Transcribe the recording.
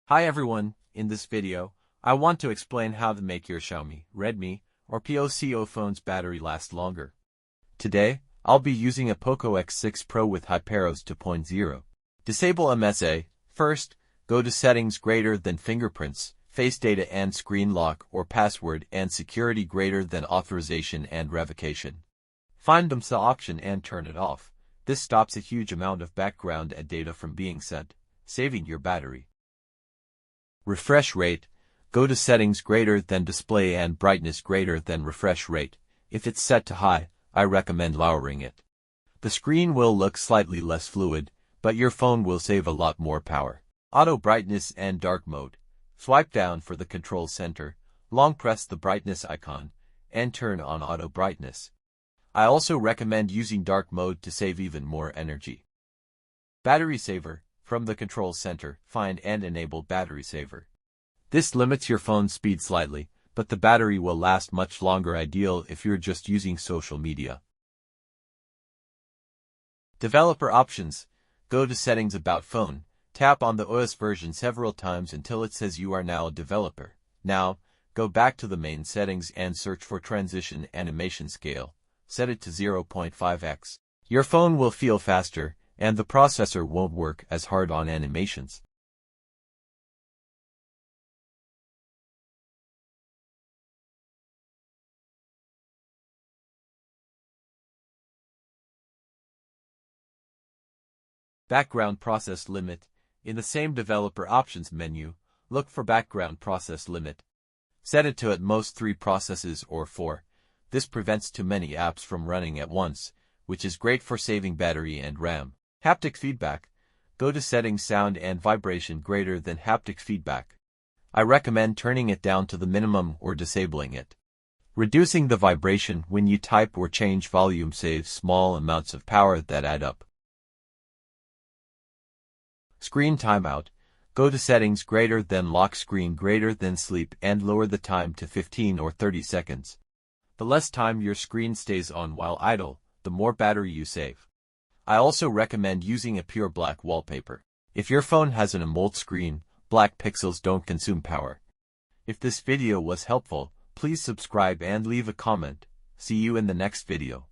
Hi everyone, in this video, I want to explain how to make your Xiaomi, Redmi, or POCO phone's battery last longer. Today, I'll be using a POCO X6 Pro with HyperOS 2.0. Disable MSA. First, go to Settings greater than Fingerprints, Face Data and Screen Lock or Password and Security greater than Authorization and Revocation. Find the MSA option and turn it off. This stops a huge amount of background and data from being sent, saving your battery. Refresh rate. Go to Settings greater than Display and Brightness greater than Refresh rate. If it's set to high, I recommend lowering it. The screen will look slightly less fluid, but your phone will save a lot more power. Auto brightness and dark mode. Swipe down for the control center, long press the brightness icon, and turn on auto brightness. I also recommend using dark mode to save even more energy. Battery saver. From the control center, find and enable battery saver. This limits your phone's speed slightly, but the battery will last much longer, ideal if you're just using social media. Developer options. Go to Settings About Phone. Tap on the OS version several times until it says you are now a developer. Now, go back to the main settings and search for Transition Animation Scale. Set it to 0.5x. Your phone will feel faster, and the processor won't work as hard on animations. Background process limit. In the same developer options menu, look for background process limit. Set it to at most 3 processes or 4. This prevents too many apps from running at once, which is great for saving battery and RAM. Haptic feedback. Go to Settings Sound and Vibration greater than Haptic feedback. I recommend turning it down to the minimum or disabling it. Reducing the vibration when you type or change volume saves small amounts of power that add up. Screen timeout. Go to Settings greater than Lock Screen greater than Sleep and lower the time to 15 or 30 seconds. The less time your screen stays on while idle, the more battery you save. I also recommend using a pure black wallpaper. If your phone has an AMOLED screen, black pixels don't consume power. If this video was helpful, please subscribe and leave a comment. See you in the next video.